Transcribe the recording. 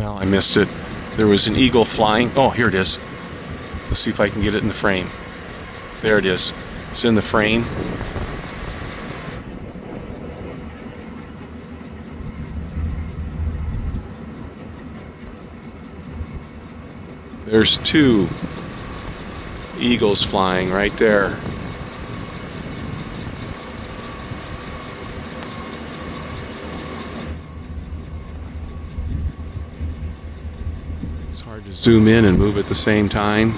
Well, I missed it. There was an eagle flying. Oh, here it is. Let's see if I can get it in the frame. There it is. It's in the frame. There's two eagles flying right there. It's hard to zoom in and move at the same time.